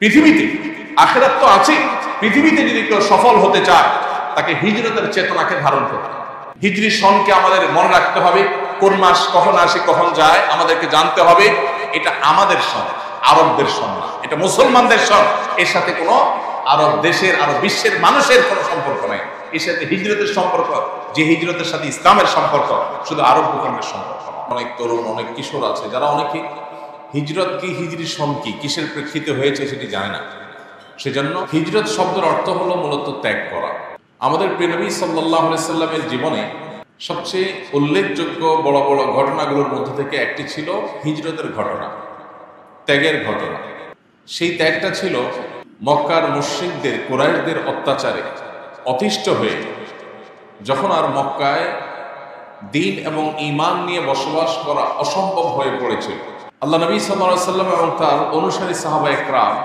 পৃথিবীতে আখিরাত তো আছে, পৃথিবীতে যদি কেউ সফল হতে চায় তাকে হিজরতের চেতনাকে ধারণ করতে হবে। হিজরি সনকে আমাদের মনে রাখতে হবে, কোন মাস কখন আসে কখন যায় আমাদেরকে জানতে হবে। এটা আমাদের সন, আরবদের সন না, এটা মুসলমানদের সন। এর সাথে কোনো আরব দেশের, আরব বিশ্বের মানুষের কোনো সম্পর্ক নাই। এর সাথে হিজরতের সম্পর্ক, যে হিজরতের সাথে ইসলামের সম্পর্ক, শুধু আরব ভূখণ্ডের সম্পর্ক। অনেক তরুণ, অনেক কিশোর আছে যারা অনেকে হিজরত কি, হিজরি সন কি, কিসের প্রেক্ষিতে হয়েছে সেটি জানে না। সেজন্য হিজরত শব্দের অর্থ হলো মূলত ত্যাগ করা। আমাদের প্রিয় নবী সাল্লাল্লাহু আলাইহি সাল্লামের জীবনে সবচেয়ে উল্লেখযোগ্য বড় বড় ঘটনাগুলোর মধ্যে থেকে একটি ছিল হিজরতের ঘটনা, ত্যাগের ঘটনা। সেই ত্যাগটা ছিল মক্কার মুশরিকদের, কুরাইশদের অত্যাচারে অতিষ্ঠ হয়ে যখন আর মক্কায় দ্বীন এবং ঈমান নিয়ে বসবাস করা অসম্ভব হয়ে পড়েছিল, আল্লাহ নবী সাল্লাল্লাহু আলাইহি সাল্লাম এবং তার অনুসারী সাহাবায়ে কেরাম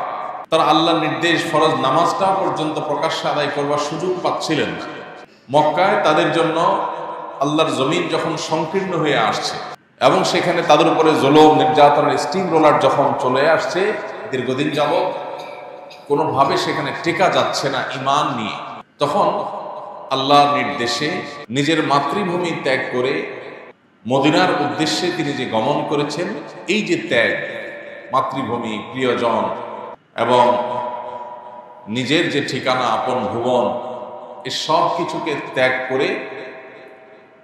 তারা আল্লাহর নির্দেশ ফরজ নামাজটা পর্যন্ত প্রকাশ্যে আদায় করবার সুযোগ পাচ্ছিলেন না। মক্কায় তাদের জন্য আল্লাহর জমিন যখন সংকীর্ণ হয়ে আসছে এবং সেখানে তাদের উপরে জুলুম নির্যাতনের স্টিম রোলার যখন চলে আসছে দীর্ঘদিন যাবত, কোনোভাবে সেখানে টেকা যাচ্ছে না ঈমান নিয়ে, তখন আল্লাহর নির্দেশে নিজের মাতৃভূমি ত্যাগ করে মদিনার উদ্দেশ্যে তিনি যে গমন করেছেন, এই যে ত্যাগ, মাতৃভূমি, প্রিয়জন এবং নিজের যে ঠিকানা, আপন ভুবন, এই সব কিছুকে ত্যাগ করে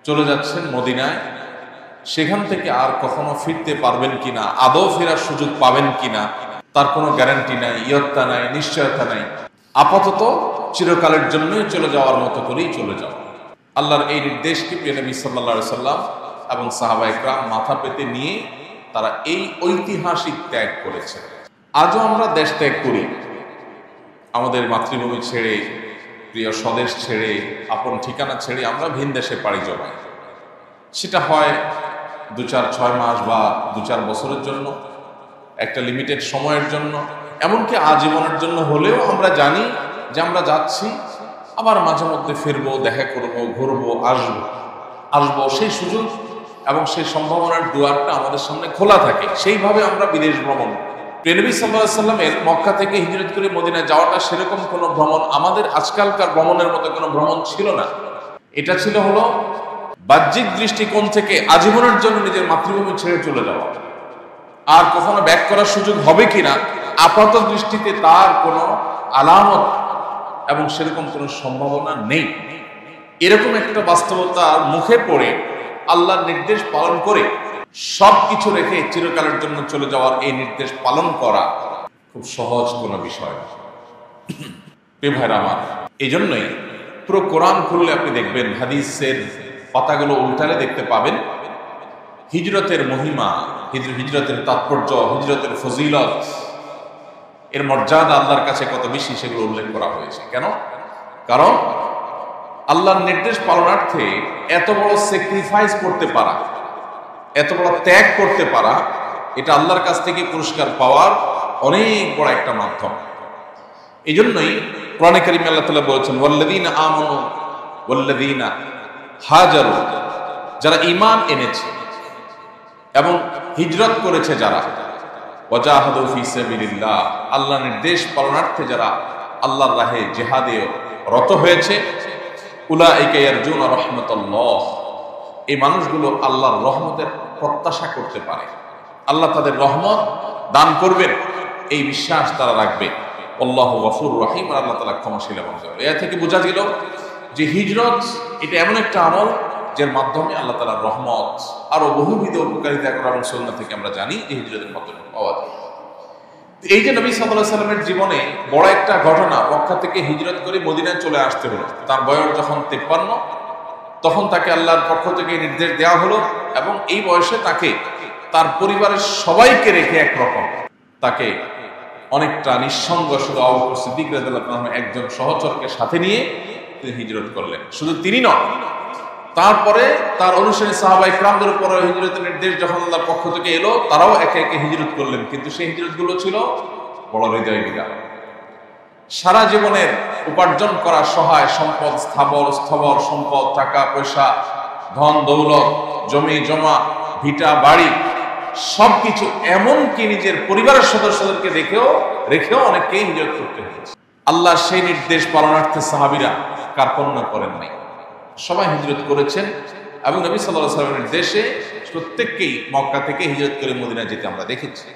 চলে যাচ্ছেন মদিনায়। সেখান থেকে আর কখনো ফিরতে পারবেন কিনা, আদৌ ফেরার সুযোগ পাবেন কিনা, তার কোনো গ্যারান্টি নাই, ইয়ত্তা নাই, নিশ্চয়তা নাই। আপাতত চিরকালের জন্যই চলে যাওয়ার মতো করেই চলে যাও। আল্লাহর এই নির্দেশকে প্রিয় নবী সাল্লাল্লাহু আলাইহি সাল্লাম এবং সাহাবায়ে কেরাম মাথা পেতে নিয়ে তারা এই ঐতিহাসিক ত্যাগ করেছে। আজও আমরা দেশ ত্যাগ করি, আমাদের মাতৃভূমি ছেড়ে, প্রিয় স্বদেশ ছেড়ে, আপন ঠিকানা ছেড়ে আমরা ভিন দেশে পাড়ি জমাই। সেটা হয় 2-4-6 মাস বা 2-4 বছরের জন্য, একটা লিমিটেড সময়ের জন্য, এমনকি আজীবনের জন্য হলেও আমরা জানি যে আমরা যাচ্ছি, আবার মাঝে মধ্যে ফিরবো, দেখা করবো, ঘুরবো, আসবো। সেই সুযোগ এবং সেই সম্ভাবনার দুয়ারটা আমাদের সামনে খোলা থাকে। সেইভাবে আমরা বিদেশ ভ্রমণ, প্রিয় নবী সাল্লাল্লাহু আলাইহি সাল্লামের মক্কা থেকে হিজরত করে মদিনায় যাওয়াটা সেরকম কোনো ভ্রমণ আমাদের আজকালকার ভ্রমণের মতো কোনো ভ্রমণ ছিল না। এটা ছিল হলো বাহ্যিক দৃষ্টিকোণ থেকে আজীবনের জন্য নিজের মাতৃভূমি ছেড়ে চলে যাওয়া। আর কখনো ব্যাক করার সুযোগ হবে কিনা আপাত দৃষ্টিতে তার কোনো আলামত এবং সেরকম কোনো সম্ভাবনা নেই। এরকম একটা বাস্তবতার মুখে পড়ে আল্লাহর নির্দেশ পালন করে সব কিছু রেখে চিরকালের জন্য চলে যাওয়ার এই নির্দেশ পালন করা খুব সহজ কোনো বিষয় না। প্রিয় ভাইরা আমার, এই জন্যই পুরো কোরআন খুললে আপনি দেখবেন, হাদিসের পাতাগুলো উল্টালে দেখতে পাবেন হিজরতের মহিমা, হিজরতের তাৎপর্য, হিজরতের ফজিলত, এর মর্যাদা আল্লাহর কাছে কত বেশি সেগুলো উল্লেখ করা হয়েছে। কেন? কারণ আল্লাহর নির্দেশ পালনার্থে এত বড় স্যাক্রিফাইস করতে পারা, এত বড় ত্যাগ করতে পারা, এটা আল্লাহর কাছ থেকে পুরস্কার পাওয়ার অনেক বড় একটা মাধ্যম। এই জন্যই কোরআনে কারিমে আল্লাহ তাআলা বলেছেন, ওয়াল্লাযীনা আমানু ওয়াল্লাযীনা হাজারু, যারা ঈমান এনেছে এবং হিজরত করেছে, যারা ওয়াজাহাদু ফি সাবিলিল্লাহ, আল্লাহর নির্দেশ পালনার্থে যারা আল্লাহর রাহে জিহাদে রত হয়েছে, উলাইকা ইয়ারজুনা রাহমাতাল্লাহ, এই মানুষগুলো আল্লাহর রহমতের প্রত্যাশা করতে পারে। আল্লাহ তাদের রহমত দান করবেন এই বিশ্বাস তারা রাখবে। আল্লাহু গফুরুর রহিম, আল্লাহ তাআলা ক্ষমাশীল এবং দয়ালু। এর থেকে বোঝা গেল যে হিজরত এটা এমন একটা আমল যার মাধ্যমে আল্লাহ তাআলার রহমত আরো বহুবিধ উপকারিতা করা, এবং সুন্নাহ থেকে আমরা জানি যে হিজরতের মাধ্যমে পাওয়া যায়। এই যে নবী সাল্লাল্লাহু আলাইহি সাল্লামের জীবনে বড় একটা ঘটনা, মক্কা থেকে হিজরত করে মদিনায় চলে আসতে হলো। তার বয়স যখন 53, তখন তাকে আল্লাহর পক্ষ থেকে নির্দেশ দেওয়া হলো, এবং এই বয়সে তাকে তার পরিবারের সবাইকে রেখে একরকম তাকে অনেকটা নিঃসঙ্গ, শুধু আবু বকর সিদ্দিক রাদিয়াল্লাহু আনহু একজন সহচরকে সাথে নিয়ে তিনি হিজরত করলেন। শুধু তিনি নন, তারপরে তার অনুসারী সাহাবায়ে কেরামদের উপর হিজরতের নির্দেশ যখন আল্লাহর পক্ষ থেকে এলো, তারাও একে একে হিজরত করলেন। কিন্তু সেই হিজরতগুলো ছিল বড় হৃদয় বিদারক। সারা জীবনের উপার্জন করা সহায় সম্পদ, স্থাবর সম্পদ, টাকা পয়সা, ধন দৌলত, জমি জমা, ভিটা বাড়ি, সবকিছু, এমনকি নিজের পরিবারের সদস্যদেরকে রেখেও অনেককেই হিজরত করতে হয়েছে। আল্লাহ সেই নির্দেশ পালনার্থে সাহাবীরা কার্পণ্য করেন নাই, সবাই হিজরত করেছেন এবং নবী সাল্লাল্লাহু আলাইহি ওয়াসাল্লামের নির্দেশে প্রত্যেককেই মক্কা থেকে হিজরত করে মদিনায় যেতে আমরা দেখেছি।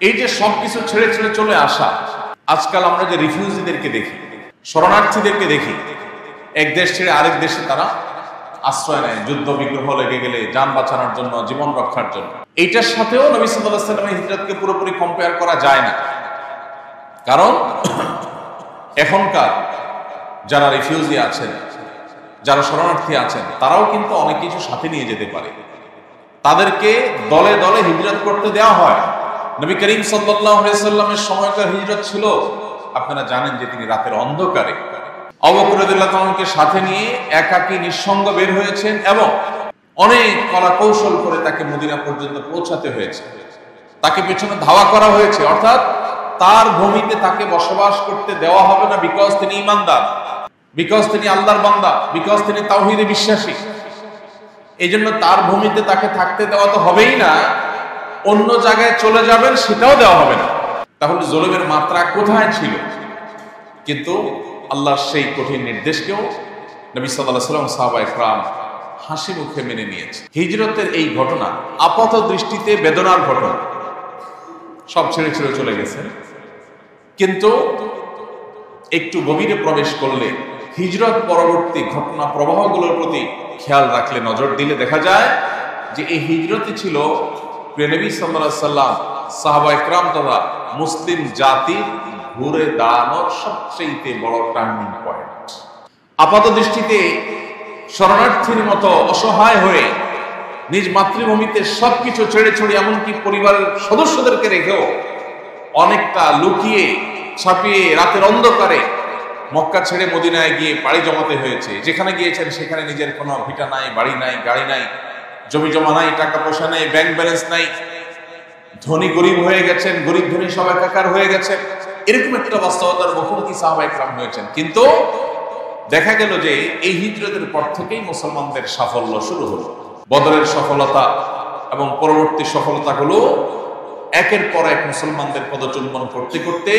এই যে সবকিছু ছেড়ে ছেড়ে চলে আসা, আজকাল আমরা যে রিফিউজিদেরকে দেখি, শরণার্থীদেরকে দেখি, এক দেশ ছেড়ে আরেক দেশে তারা আশ্রয় নেয় যুদ্ধ বিগ্রহ লেগে গেলে, যান বাঁচানোর জন্য, জীবন রক্ষার জন্য। এইটার সাথেও নবী সাল্লাল্লাহু আলাইহি ওয়াসাল্লামের হিজরতকে পুরোপুরি কম্পেয়ার করা যায় না, কারণ এখনকার যারা রিফিউজি আছেন, যারা শরণার্থী আছেন, তারাও কিন্তু অনেক কিছু সাথে নিয়ে যেতে পারে। তাদেরকে দলে দলে হিজরত করতে দেওয়া হয়। নবী করিম সাল্লাল্লাহু আলাইহি ওয়াসাল্লামের সময়কার হিজরত ছিল, আপনারা জানেন যে তিনি রাতের অন্ধকারে আবু বকর রাদিয়াল্লাহু তাআলাকে সাথে নিয়ে একাকী নিঃসঙ্গ বের হয়েছেন এবং অনেক কলা কৌশল করে তাকে মদিনা পর্যন্ত পৌঁছাতে হয়েছে। তাকে পেছনে ধাওয়া করা হয়েছে, অর্থাৎ তার ভূমিতে তাকে বসবাস করতে দেওয়া হবে না, বিকজ তিনি ঈমানদার, বিকজ তিনি আল্লাহর বান্দা, বিকজ তিনি তাওহীদে বিশ্বাসী। এই জন্য তার ভূমিতে তাকে থাকতে দেওয়া তো হবেই না, অন্য জায়গায় চলে যাবেন সেটাও দেওয়া হবে না। তাহলে জুলুমের মাত্রা কোথায় ছিল? কিন্তু আল্লাহর সেই কঠিন নির্দেশকেও নবী সাল্লাল্লাহু আলাইহি ওয়াসাল্লাম সাহাবায়ে কেরাম হাসি মুখে মেনে নিয়েছে। হিজরতের এই ঘটনা আপাত দৃষ্টিতে বেদনার ঘটনা, সব ছেড়ে ছেড়ে চলে গেছে, কিন্তু একটু গভীরে প্রবেশ করলে, হিজরত পরবর্তী ঘটনা প্রবাহগুলোর প্রতি খেয়াল রাখলে, নজর দিলে দেখা যায় যে এই হিজরতই ছিল প্রিয় নবী সাল্লাল্লাহু আলাইহি ওয়াসাল্লাম, সাহাবায়ে কেরাম তথা মুসলিম জাতির ঘুরে দাঁড়ানোর সবচেয়ে বড় টার্নিং পয়েন্ট। আপাত দৃষ্টিতে শরণার্থীর মতো অসহায় হয়ে নিজ মাতৃভূমিতে সবকিছু ছেড়ে ছড়ে, এমনকি পরিবারের সদস্যদেরকে রেখেও অনেকটা লুকিয়ে ছাপিয়ে রাতের অন্ধকারে মক্কা ছেড়ে মদিনায় গিয়ে পাড়ি জমাতে হয়েছে। যেখানে গিয়েছেন সেখানে নিজের কোনো ভিটা নাই, বাড়ি নাই, গাড়ি নাই, জমি জমা নাই, টাকা পয়সা নাই, ব্যাংক ব্যালেন্স নাই, ধনী গরিব হয়ে গেছেন, গরিব ধনী সব একাকার হয়ে গেছে। এরকম একটা বাস্তবতার মুখোমুখি সাহাবায়ে কেরাম হয়েছেন। কিন্তু দেখা গেল যে এই হিজরতের পর থেকেই মুসলমানদের সাফল্য শুরু হলো। বদরের সফলতা এবং পরবর্তী সফলতাগুলো একের পর এক মুসলমানদের পদচুম্বন করতে করতে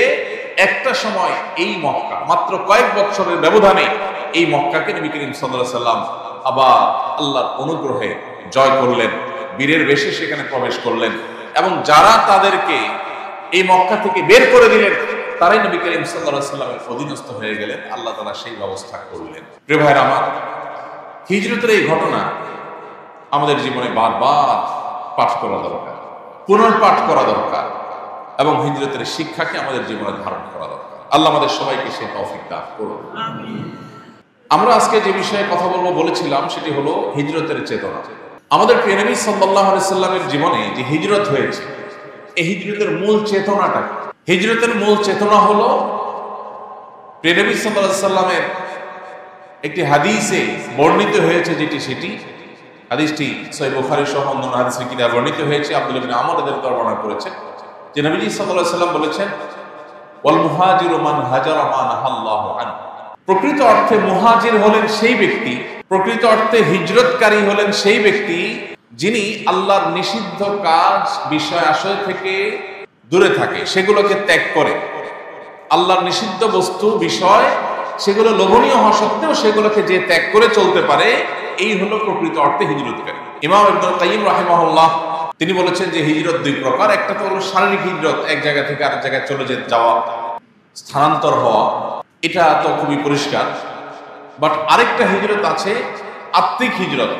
একটা সময় এই মক্কা, মাত্র কয়েক বছরের ব্যবধানে এই মক্কাকে নবী করিম সাল্লাল্লাহু আলাইহি ওয়াসাল্লাম আবার আল্লাহর অনুগ্রহে জয় করলেন, বীরের বেশে সেখানে প্রবেশ করলেন এবং যারা তাদেরকে এই মক্কা থেকে বের করে দিলেন তারাই নবী করিম সাল্লাল্লাহু আলাইহি ওয়াসাল্লামের অধীনস্থ হয়ে গেলেন। আল্লাহ তাআলা সেই ব্যবস্থা করলেন। প্রিয় ভাইরা আমার, হিজরতের এই ঘটনা আমাদের জীবনে বারবার পাঠ করা দরকার, পুনর্পাঠ করা দরকার এবং হিজরতের শিক্ষাকে আমাদের জীবনে ধারণ করা দরকার। আল্লাহ আমাদের সবাইকে সেই তৌফিক দান করুন। আমরা আজকে যে বিষয়ে কথা বলবো বলেছিলাম সেটি হলো হিজরতের চেতনা। আমাদের প্রিয় নবী সাল্লাল্লাহু আলাইহি ওয়াসাল্লামের জীবনে যে হিজরত হয়েছে, এই হিজরতের মূল চেতনাটা, হিজরতের মূল চেতনা হলো প্রিয় নবী সাল্লাল্লাহু আলাইহি ওয়াসাল্লামের একটি হাদিসে বর্ণিত হয়েছে, সেটি হাদিসটি সহিহ বুখারী সহ অন্যান্য হাদিসে কিতাবে বর্ণিত হয়েছে। আব্দুল্লাহ ইবনে আমর রাদিয়াল্লাহু তাআলা বর্ণনা করেছেন যে নবীজি সাল্লাল্লাহু আলাইহি ওয়াসাল্লাম বলেছেন, ওয়াল মুহাজিরু মান হাজারা মা নাহাল্লাহু আনহু। প্রকৃত অর্থে মুহাজির হলেন সেই ব্যক্তি, প্রকৃত অর্থে হিজরতকারী হলেন সেই ব্যক্তি যিনি আল্লাহর নিষিদ্ধ কাজ, বিষয় আশয় থেকে দূরে থাকে, সেগুলোকে ত্যাগ করে। আল্লাহর নিষিদ্ধ বস্তু, বিষয়, সেগুলো লোভনীয় হওয়া সত্ত্বেও সেগুলোকে যে ত্যাগ করে চলতে পারে, এই হলো প্রকৃত অর্থে হিজরতকারী। ইমাম ইবনুল কাইয়িম রাহিমাহুল্লাহ তিনি বলেছেন যে হিজরত দুই প্রকার। একটা তো হলো শারীরিক হিজরত, এক জায়গা থেকে আরেক জায়গায় চলে যাওয়া, স্থানান্তর হওয়া, এটা তো খুবই পরিষ্কার। বাট আরেকটা হিজরত আছে আত্মিক হিজরত,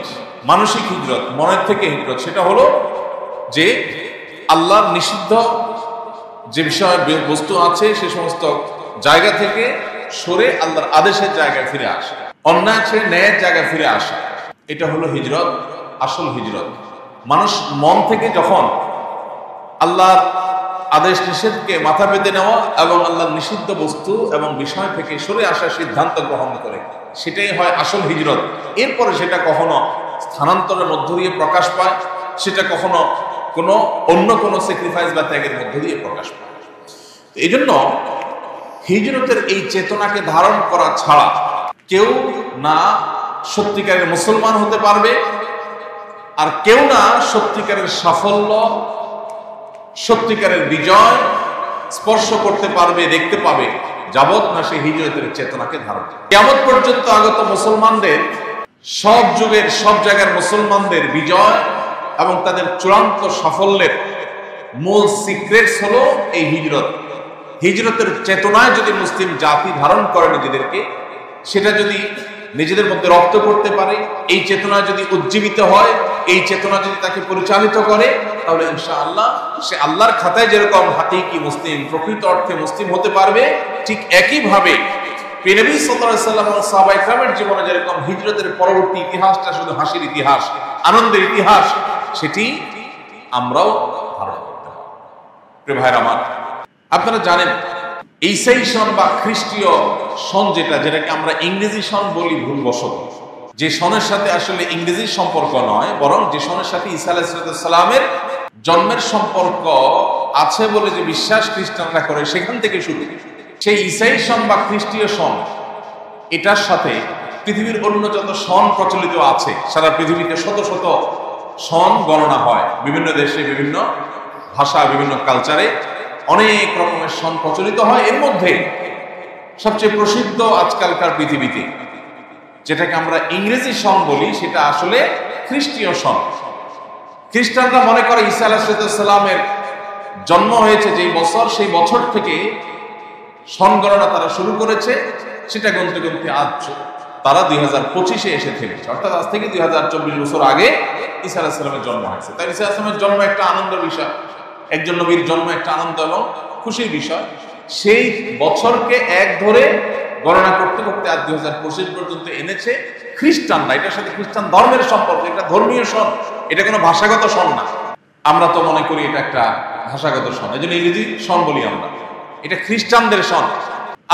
মানসিক হিজরত, মনের থেকে হিজরত। সেটা হলো যে আল্লাহর নিষিদ্ধ যে বিষয় বস্তু আছে সে সমস্ত জায়গা থেকে সরে আল্লাহর আদেশের জায়গায় ফিরে আসে, অন্যায় ছেড়ে ন্যায়ের জায়গায় ফিরে আসে। এটা হলো হিজরত, আসল হিজরত। মানুষ মন থেকে যখন আল্লাহর আদেশ নিষেধকে মাথা পেতে নেওয়া এবং আল্লাহর নিষিদ্ধ বস্তু এবং বিষয় থেকে সরে আসার সিদ্ধান্ত গ্রহণ করে, সেটাই হয় আসল হিজরত। এরপরে সেটা কখনো স্থানান্তরের মধ্য দিয়ে প্রকাশ পায়, সেটা কখনো অন্য কোনো স্যাক্রিফাইস বা ত্যাগের মধ্য দিয়ে প্রকাশ পায়। এই জন্য হিজরতের এই চেতনাকে ধারণ করা ছাড়া কেউ না সত্যিকারের মুসলমান হতে পারবে, আর কেউ না সত্যিকারের সাফল্য, সত্যিকারের বিজয় স্পর্শ করতে পারবে, দেখতে পাবে, যাবত না সে হিজরতের চেতনাকে ধারণ করে। কিয়ামত পর্যন্ত আগত মুসলমানদের, সব যুগের সব জায়গার মুসলমানদের বিজয় এবং তাদের চূড়ান্ত সাফল্যের মূল সিক্রেটস হলো এই হিজরত। হিজরতের চেতনায় যদি মুসলিম জাতি ধারণ করে নিজেদেরকে, সেটা যদি নিজেদের মধ্যে রপ্ত করতে পারে, এই চেতনা যদি উজ্জীবিত হয়, এই চেতনা যদি তাকে পরিচালিত করে, তাহলে ইনশাআল্লাহ সে আল্লাহর খাতায় যেরকম হাকিকি মুসলিম, প্রকৃত অর্থে মুসলিম হতে পারবে, ঠিক একইভাবে নবী সাল্লাল্লাহু আলাইহি ওয়াসাল্লাম এবং সাহাবায়ে কেরামের জীবনে যেরকম হিজরতের পরবর্তী ইতিহাসটা শুধু হাসির ইতিহাস, আনন্দের ইতিহাস, সেটি আমরাও ধারণ করতে হবে। প্রিয় ভাইরা আমার, আপনারা জানেন ঈসাই সন বা খ্রিস্টীয় সন যেটাকে আমরা ইংরেজি সন বলি ভুলবশত, যে সনের সাথে আসলে ইংরেজির সম্পর্ক নয়, বরং যে সনের সাথে ঈসা আলাইহিস সালামের জন্মের সম্পর্ক আছে বলে যে বিশ্বাস খ্রিস্টানরা করে, সেখান থেকে শুরু। সেই ঈসাই সন বা খ্রিস্টীয় সন, এটার সাথে পৃথিবীর অন্য যত সন প্রচলিত আছে, সারা পৃথিবীতে শত শত সন গণনা হয়, বিভিন্ন দেশে, বিভিন্ন ভাষা, বিভিন্ন কালচারে অনেক রকমের সন প্রচলিত হয়। এর মধ্যে সবচেয়ে প্রসিদ্ধ আজকালকার পৃথিবীতে যেটাকে আমরা ইংরেজি সন বলি, সেটা আসলে খ্রিস্টীয় সন। খ্রিস্টানরা মনে করে ঈসা আলাইহিস সালামের জন্ম হয়েছে যেই বছর, সেই বছর থেকে সন গণনা তারা শুরু করেছে। সেটা গুনতে গুনতে আজ তারা 2025-এ এসে থেমেছে, অর্থাৎ আজ থেকে 2024 বছর আগে ঈসা আলাইহিস সালামের জন্ম হয়েছে। তাই ঈসা আলাইহিস সালামের জন্ম একটা আনন্দের বিষয়, একজন নবীর জন্ম একটা আনন্দ এবং খুশির বিষয়। সেই বছরকে এক ধরে গণনা করতে করতে আজ 2025 পর্যন্ত এনেছে খ্রিস্টানরা। এটার সাথে খ্রিস্টান ধর্মের সম্পর্ক, এটা ধর্মীয় সন, এটা কোনো ভাষাগত সন না। আমরা তো মনে করি এটা একটা ভাষাগত সন, এই জন্য ইংরেজি সন বলি আমরা। এটা খ্রিস্টানদের সন।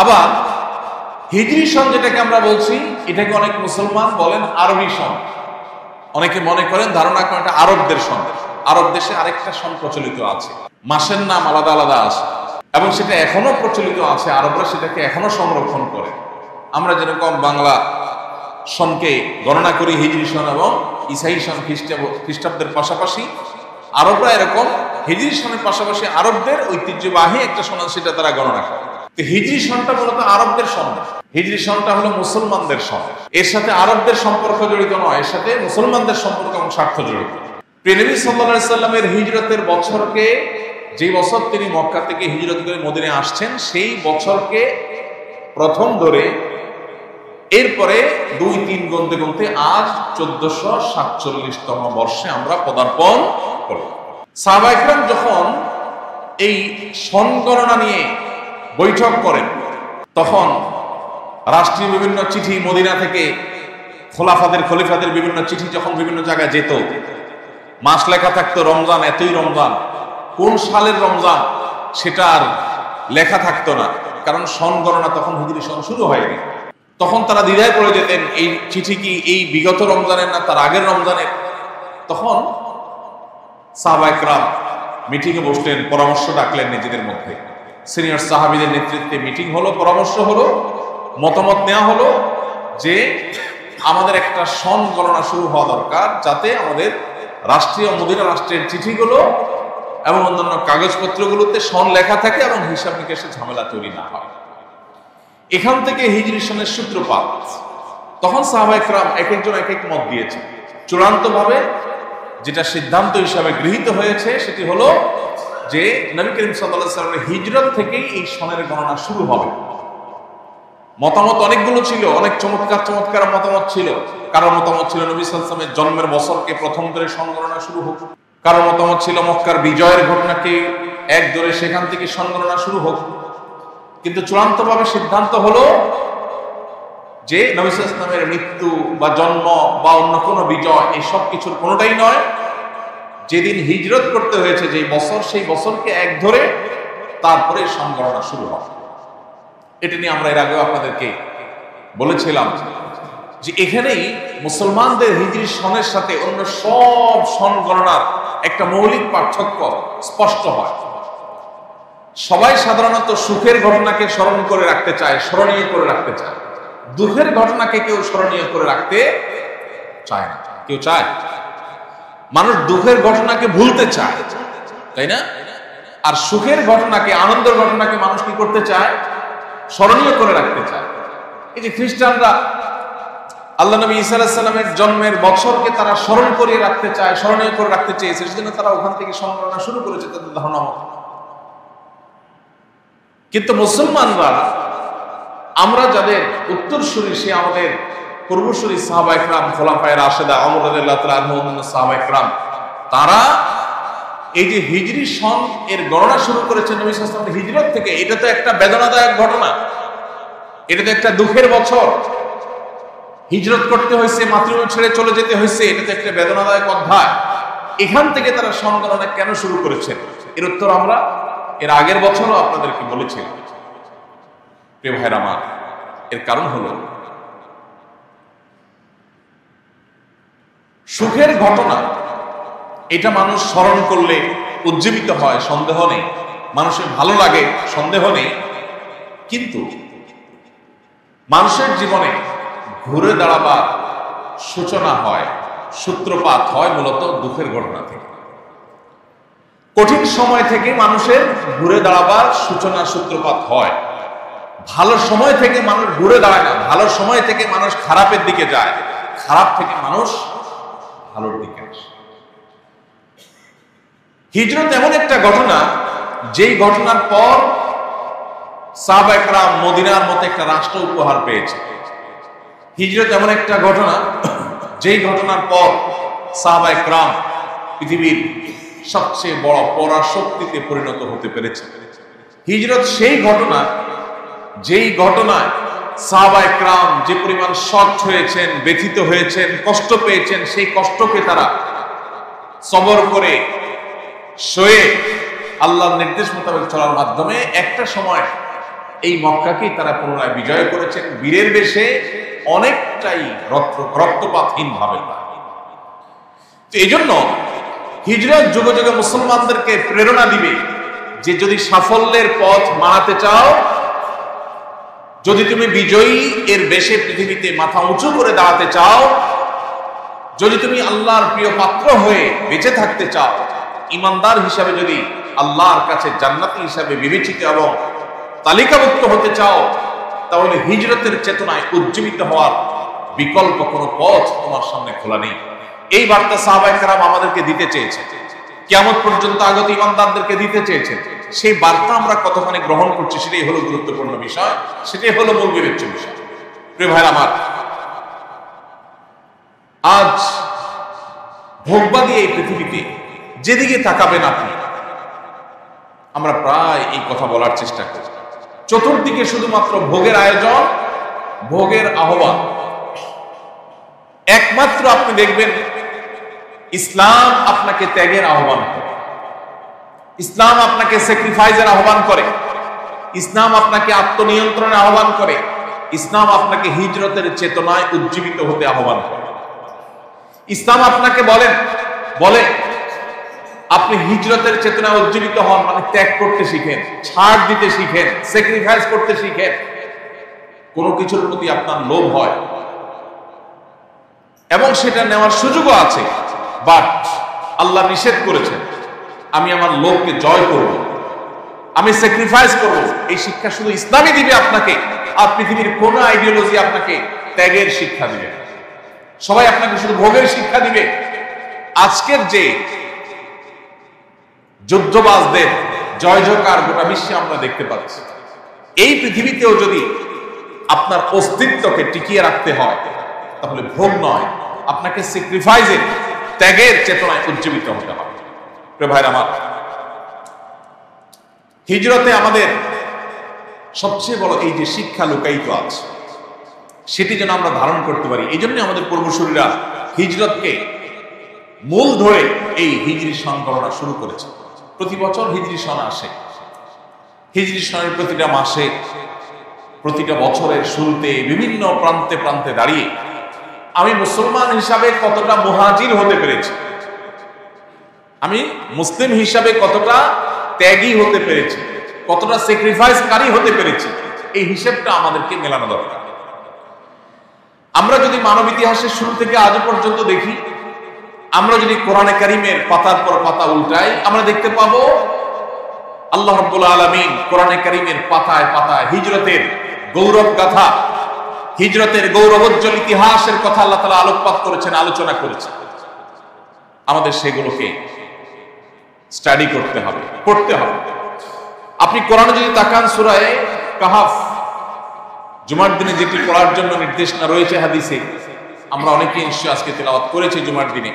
আবার হিজরি সন যেটাকে আমরা বলছি, এটাকে অনেক মুসলমান বলেন আরবি সন। অনেকে মনে করেন, ধারণা করেন এটা আরবদের সন। আরব দেশে আরেকটা সন প্রচলিত আছে, মাসের নাম আলাদা আলাদা আছে, এবং সেটা এখনো প্রচলিত আছে। আরবরা সেটাকে এখনো সংরক্ষণ করে। আমরা যেরকম বাংলা সনকে গণনা করি হিজরি সন এবং ঈসাই সন খ্রিস্টাব্দের পাশাপাশি, আরবরা এরকম হিজরি সনের পাশাপাশি আরবদের ঐতিহ্যবাহী একটা সন, সেটা তারা গণনা করে। তো হিজরি সনটা মূলত আরবদের সন। হিজরি সনটা হলো মুসলমানদের সন। এর সাথে আরবদের সম্পর্ক জড়িত নয়, এর সাথে মুসলমানদের সম্পর্ক এবং স্বার্থ জড়িত। নবী সাল্লাল্লাহু আলাইহি সাল্লামের হিজরতের বছরকে, যে বছর তিনি মক্কা থেকে হিজরত করে মদিনায় আসছেন, সেই বছরকে প্রথম ধরে এরপরে 2-3 গুনতে গুনতে আজ 1447তম বর্ষে আমরা পদার্পণ করব। সাহাবায়ে কেরাম যখন এই সন গণনা নিয়ে বৈঠক করেন, তখন রাষ্ট্রীয় বিভিন্ন চিঠি মদিনা থেকে খলিফাদের বিভিন্ন চিঠি যখন বিভিন্ন জায়গায় যেত, মাস লেখা থাকতো রমজান, এতই রমজান, কোন সালের রমজান সেটা আর লেখা থাকতো না, কারণ সন গণনা তখন হিজরি সন শুরু হয়নি। তখন তারা দ্বিধায় পড়ে যেতেন, এই চিঠি কি এই বিগত রমজানের না তার আগের রমজানের। তখন সাহাবায়ে কেরাম মিটিংয়ে বসলেন, পরামর্শ ডাকলেন নিজেদের মধ্যে। সিনিয়র সাহাবীদের নেতৃত্বে মিটিং হলো, পরামর্শ হলো, মতামত নেওয়া হলো যে আমাদের একটা সন গণনা শুরু হওয়া দরকার, যাতে আমাদের রাষ্ট্রীয় মদিনা রাষ্ট্রের চিঠিগুলো এবং অন্যান্য কাগজপত্রগুলোতে সন লেখা থাকে এবং হিসাব নিকাশে ঝামেলা তৈরি না হয়। এখান থেকে হিজরি সনের সূত্রপাত। তখন সাহাবায়ে কেরাম এক একজন এক এক মত দিয়েছে। চূড়ান্তভাবে যেটা সিদ্ধান্ত হিসাবে গৃহীত হয়েছে সেটি হলো যে নবী করিম সাল্লাল্লাহু আলাইহি ওয়াসাল্লামের হিজরত থেকেই এই সনের গণনা শুরু হবে। মতামত অনেকগুলো ছিল, অনেক চমৎকার মতামত ছিল। কারোর মতামত ছিল নবী সাল্লাল্লাহু আলাইহি ওয়াসাল্লামের জন্মের বছরকে প্রথম ধরে সন গণনা শুরু হোক। কারোর মতামত ছিল মক্কার বিজয়ের ঘটনাকে এক ধরে সেখান থেকে সন গণনা শুরু হোক। কিন্তু চূড়ান্তভাবে সিদ্ধান্ত হলো যে নবী সাল্লাল্লাহু আলাইহি ওয়াসাল্লামের মৃত্যু বা জন্ম বা অন্য কোনো বিজয়, এই সব কিছুর কোনোটাই নয়। যেদিন হিজরত করতে হয়েছে যেই বছর, সেই বছরকে এক ধরে তারপরে সন গণনা শুরু হয়। এটা নিয়ে আমরা এর আগেও আপনাদেরকে বলেছিলাম যে এখানেই মুসলমানদের হিজরি সনের সাথে অন্য সব সন গণনার একটা মৌলিক পার্থক্য স্পষ্ট হয়। সবাই সাধারণত সুখের ঘটনাকে স্মরণ করে রাখতে চায়, স্মরণীয় করে রাখতে চায়। দুঃখের ঘটনাকে কেউ স্মরণীয় করে রাখতে চায় না। কেউ চায়? মানুষ দুঃখের ঘটনাকে ভুলতে চায়, তাই না? আর সুখের ঘটনাকে, আনন্দের ঘটনাকে মানুষ কি করতে চায়? স্মরণীয় করে রাখতে চায়। এই যে খ্রিস্টানরা আল্লাহ নবী ঈসা আলাইহিস সালামের জন্মের বছরকে তারা স্মরণ করিয়ে রাখতে চায়, স্মরণীয় করে রাখতে চেয়েছে, সেজন্য তারা ওখান থেকে সংগণনা শুরু করেছে তাদের ধারণা মতো। কিন্তু মুসলমানরা, আমরা যাদের উত্তরসূরি, সে আমাদের পূর্বসূরি সাহাবায়ে কেরাম, খোলাফায়ে রাশেদা, ওমর রাদিয়াল্লাহু তাআলা আনহু, অন্যান্য সাহাবায়ে কেরাম, তারা এই যে হিজরি সন এর গণনা শুরু করেছেন নবী সাল্লাল্লাহু আলাইহি ওয়াসাল্লামের হিজরত থেকে। এটা তো একটা বেদনাদায়ক ঘটনা, এটা তো একটা দুঃখের বছর। হিজরত করতে হয়েছে, মাতৃভূমি ছেড়ে চলে যেতে হয়েছে, এটা তো একটা বেদনাদায়ক অধ্যায়। এখান থেকে তারা সন গণনা কেন শুরু করেছেন? এর উত্তর আমরা এর আগের বছরও আপনাদেরকে বলেছিলাম। প্রিয় ভাইরা আমার, এর কারণ হলো সুখের ঘটনা, এটা মানুষ স্মরণ করলে উজ্জীবিত হয়, সন্দেহ নেই, মানুষের ভালো লাগে, সন্দেহ নেই। কিন্তু মানুষের জীবনে ঘুরে দাঁড়াবার সূচনা হয়, সূত্রপাত হয় মূলত দুঃখের ঘটনা থেকে। কঠিন সময় থেকে মানুষের ঘুরে দাঁড়াবার সূচনা, সূত্রপাত হয়। ভালো সময় থেকে মানুষ ঘুরে দাঁড়ায় না, ভালো সময় থেকে মানুষ খারাপের দিকে যায়, খারাপ থেকে মানুষ ভালোর দিকে আসে। হিজরত এমন একটা ঘটনা, যেই ঘটনার পর সাহাবায়ে কেরাম মদিনার মতো একটা রাষ্ট্র উপহার পেয়েছে। হিজরত এমন একটা ঘটনা, যেই ঘটনার পর সাহাবায়ে কেরাম পৃথিবীর সবচেয়ে বড় পরাশক্তিতে পরিণত হতে পেরেছে। হিজরত সেই ঘটনা, যেই ঘটনায় সাহাবায়ে কেরাম যে পরিমাণ শক্ত হয়েছেন, ব্যথিত হয়েছেন, কষ্ট পেয়েছেন, সেই কষ্টকে তারা সবর করে সয়ে আল্লাহর নির্দেশ মোতাবেক চলার মাধ্যমে একটা সময় এই মক্কাকেই তারা পুনরায় বিজয় করেছেন, বীরের বেশে, অনেকটাই রক্তপাতহীন ভাবে। তো এই জন্য হিজরত যুগে যুগে মুসলমানদেরকে প্রেরণা দিবে যে যদি সাফল্যের পথ মানাতে চাও, যদি তুমি বিজয়ী এর বেশে পৃথিবীতে মাথা উঁচু করে দাঁড়াতে চাও, যদি তুমি আল্লাহর প্রিয় পাত্র হয়ে বেঁচে থাকতে চাও, ইমানদার হিসাবে যদি আল্লাহর কাছে জান্নাতি হিসাবে বিবেচিত এবং তালিকাভুক্ত হতে চাও, তাহলে হিজরতের চেতনায় উজ্জীবিত হওয়ার বিকল্প কোনো পথ তোমার সামনে খোলা নেই। এই বার্তা সাহাবায়ে কেরাম আমাদেরকে দিতে চেয়েছে, কিয়ামত পর্যন্ত আগত ইমানদারদেরকে দিতে চেয়েছেন। সেই বার্তা আমরা কতখানি গ্রহণ করছি, সেটাই হলো গুরুত্বপূর্ণ বিষয়, সেটাই হলো মূল বিবেচ্য বিষয়। প্রিয় ভাইরা আমার, আজ ভোগবাদী এই পৃথিবীতে যেদিকে তাকাবেন আপনি, আমরা প্রায় এই কথা বলার চেষ্টা করি। চতুর্দিকে শুধুমাত্র ভোগের আয়োজন, ভোগের আহ্বান। একমাত্র আপনি দেখবেন ইসলাম আপনাকে ত্যাগের আহ্বান করে, ইসলাম আপনাকে স্যাক্রিফাইসের আহ্বান করে, ইসলাম আপনাকে আত্মনিয়ন্ত্রণের আহ্বান করে, ইসলাম আপনাকে হিজরতের চেতনায় উজ্জীবিত হতে আহ্বান করে। ইসলাম আপনাকে বলে আপনি হিজরতের চেতনায় উজ্জীবিত হন, মানে ত্যাগ করতে শিখেন, ছাড় দিতে শিখেন, স্যাক্রিফাইস করতে শিখেন। কোনো কিছুর প্রতি আপনার লোভ হয় এবং সেটা নেওয়ার সুযোগও আছে, বাট আল্লাহ নিষেধ করেছেন আমি আমার লোভকে জয় করব, আমি স্যাক্রিফাইস করব। এই শিক্ষা শুধু ইসলামই দিবে আপনাকে, আর পৃথিবীর কোন আইডিওলজি আপনাকে ত্যাগের শিক্ষা দিবে না। সবাই আপনাকে শুধু ভোগের শিক্ষা দিবে। আজকের যে যুদ্ধবাজদের জয় জয়কার গোটা বিশ্বে আমরা দেখতে পাচ্ছি, এই পৃথিবীতেও যদি আপনার অস্তিত্বকে টিকিয়ে রাখতে হয়, তাহলে ভোগ নয়, আপনাকে স্যাক্রিফাইসের, ত্যাগের চেতনায় উজ্জীবিত হতে হবে। প্রিয় ভাইরা আমার, হিজরতে আমাদের সবচেয়ে বড় এই যে শিক্ষা লুকায়িত আছে, সেটি যেন আমরা ধারণ করতে পারি। এই জন্য আমাদের পূর্বসূরীরা হিজরতকে মূল ধরে এই হিজরি সন গণনা শুরু করেছে। প্রতি বছর হিজরি সন আসে, হিজরি সনের প্রতিটা মাসে, প্রতিটা বছরের শুরুতে বিভিন্ন প্রান্তে প্রান্তে দাঁড়িয়ে আমি মুসলমান হিসাবে কতটা মুহাজির হতে পেরেছি, আমি মুসলিম হিসাবে কতটা ত্যাগী হতে পেরেছি, কতটা স্যাক্রিফাইসকারী হতে পেরেছি, এই হিসেবটা আমাদেরকে মেলানো দরকার। আমরা যদি মানব ইতিহাসের শুরু থেকে আজ পর্যন্ত দেখি, আমরা যদি কোরআনে কারীমের পাতার পর পাতা উল্টাই, আমরা দেখতে পাবো আল্লাহ রাব্বুল আলামিন কোরআনে কারীমের পাতায় পাতায় হিজরতের গৌরব গাথা, হিজরতের গৌরবোজ্জ্বল ইতিহাসের কথা আল্লাহ তাআলা আলোকপাত করেছেন, আলোচনা করেছেন। আমাদের সেগুলোকে স্টাডি করতে হবে, পড়তে হবে। আপনি কোরআনে যদি তাকান, সূরা কাহাফ জুমার দিনে যেটি পড়ার জন্য নির্দেশনা রয়েছে হাদিসে, আমরা অনেকে নিশ্চয় আজকে তেলাওয়াত করেছি জুমার দিনে।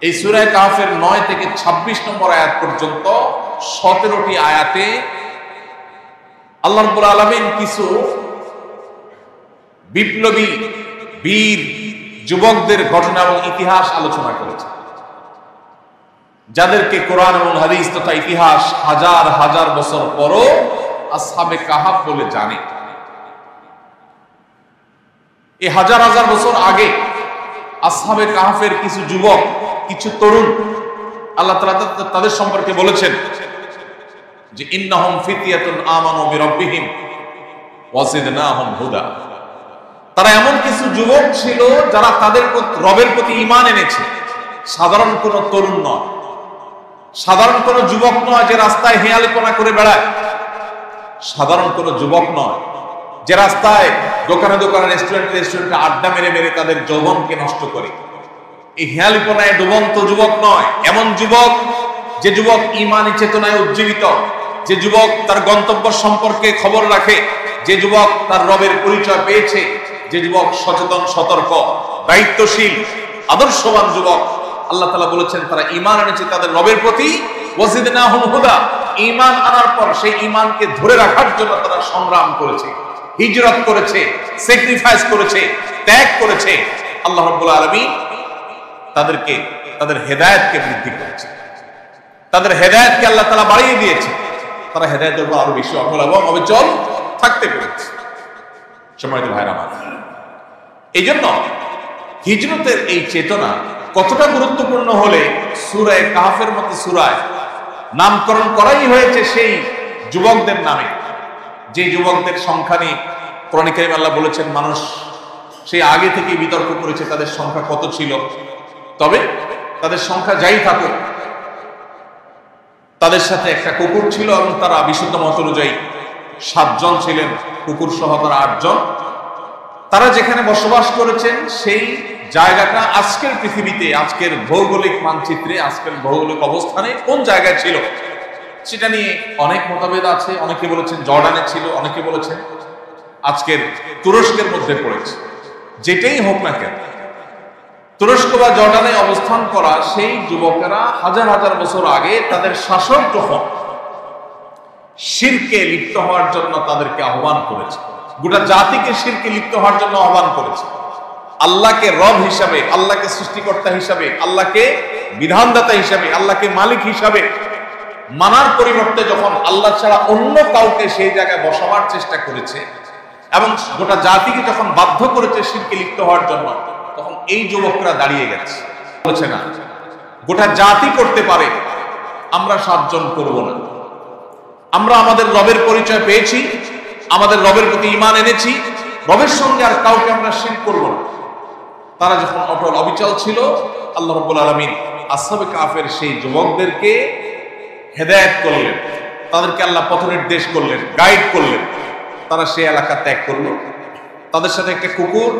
এই সূরা কাহাফের 9 থেকে 26 নম্বর আয়াত পর্যন্ত 17টি আয়াতে আল্লাহ রাব্বুল আলামিন কিছু বিপ্লবী বীর যুবকদের ঘটনা এবং ইতিহাস আলোচনা করেছেন, যাদেরকে কোরআন এবং হাদিস তথা ইতিহাস হাজার হাজার বছর পরও আসহাবে কাহাফ বলে জানে। এই হাজার হাজার বছর আগে আসহাবে কাহাফের কিছু যুবক, কিছু তরুণ, আল্লাহ তাআলা তাদের সম্পর্কে বলেছেন যে ইন্নাহুম ফিতয়াতুন আমানু বিরাব্বিহিম ওয়া জিদনাহুম হুদা। তারা এমন কিছু যুবক ছিল যারা তাদের রবের প্রতি ঈমান এনেছে। সাধারণ কোন তরুণ নয়, সাধারণ কোন যুবক নয় যে রাস্তায় হেয়ালিপনা করে বেড়ায়, সাধারণ কোন যুবক নয় যে রাস্তায় দোকানে দোকানে রেস্টুরেন্টে আড্ডা মেরে মেরে তাদের যৌবনকে নষ্ট করে। এই হেয়ালিপনায় ডুবন্ত যুবক নয়, এমন যুবক যে যুবক ঈমানী চেতনায় উজ্জীবিত, যে যুবক তার গন্তব্য সম্পর্কে খবর রাখে, যে যুবক তার রবের পরিচয় পেয়েছে, যে যুবক সচেতন, সতর্ক, দায়িত্বশীল, আদর্শবান যুবক। আল্লাহ তাআলা বলেছেন তারা ঈমান এনেছে তাদের রবের প্রতি, ওয়াজিদনাহুম হুদা। ঈমান আনার পর সেই ঈমানকে ধরে রাখার জন্য তারা সংগ্রাম করেছে, হিজরত করেছে, স্যাক্রিফাইস করেছে, ত্যাগ করেছে। আল্লাহ রাব্বুল আলামিন তাদেরকে, তাদের হেদায়েতকে বৃদ্ধি করেছে, তাদের হেদায়েতকে আল্লাহ তাআলা বাড়িয়ে দিয়েছে। তারা হেদায়েতের উপর আরো বেশি অটল এবং অবিচল থাকতে পেরেছে। সম্মানিত ভাইরা আমার, এই জন্য হিজরতের এই চেতনা কতটা গুরুত্বপূর্ণ হলে সূরা কাহফের মতো সূরায় নামকরণ করাই হয়েছে সেই যুবকদের নামে, যে যুবকদের সংখ্যা নিয়ে কোরআনে কারীমে আল্লাহ বলেছেন মানুষ সেই আগে থেকেই বিতর্ক করেছে তাদের সংখ্যা কত ছিল। তবে তাদের সংখ্যা যাই থাকুক, তাদের সাথে একটা কুকুর ছিল এবং তারা বিশুদ্ধ মত অনুযায়ী 7 জন ছিলেন, কুকুর সহ তারা 8 জন। তারা যেখানে বসবাস করেছেন সেই জায়গাটা আজকের পৃথিবীতে, আজকের ভৌগোলিক মানচিত্রে, আজকের ভৌগোলিক অবস্থানে কোন জায়গায় ছিল সেটা নিয়ে অনেক মতভেদ আছে। অনেকে বলেছেন জর্ডানে ছিল, অনেকে বলেছেন আজকের তুরস্কের মধ্যে পড়েছে। যেটাই হোক না কেন, তুরস্ক বা জর্ডানে অবস্থান করা সেই যুবকেরা হাজার হাজার বছর আগে তাদের শাসক যখন শিরকে লিপ্ত হওয়ার জন্য তাদেরকে আহ্বান করেছে, গোটা জাতিকে শিরকে লিপ্ত হওয়ার জন্য আহ্বান করেছে। আল্লাহকে রব হিসাবে, আল্লাহকে সৃষ্টিকর্তা হিসাবে, আল্লাহকে বিধানদাতা হিসাবে, আল্লাহকে মালিক হিসাবে মানার পরিবর্তে যখন আল্লাহ ছাড়া অন্য কাউকে সেই জায়গায় বসাবার চেষ্টা করেছে এবং গোটা জাতিকে যখন বাধ্য করেছে শিরকে লিপ্ত হওয়ার জন্য, তখন এই যুবকরা দাঁড়িয়ে গেছে, বলেছে না, গোটা জাতি করতে পারে, আমরা 7 জন করব না। আমরা আমাদের রবের পরিচয় পেয়েছি, আমাদের রবের প্রতি ঈমান এনেছি, রবের সঙ্গে আর কাউকে আমরা শিরক করব না। তারা যখন অটল অবিচল ছিল, আল্লাহ রাব্বুল আলামিন আসহাবে কাহফের সেই যুবকদেরকে হেদায়েত করলেন, তাদেরকে আল্লাহ পথ নির্দেশ করলেন, গাইড করলেন। তারা সেই এলাকা ত্যাগ করলো, তাদের সাথে একটা কুকুর,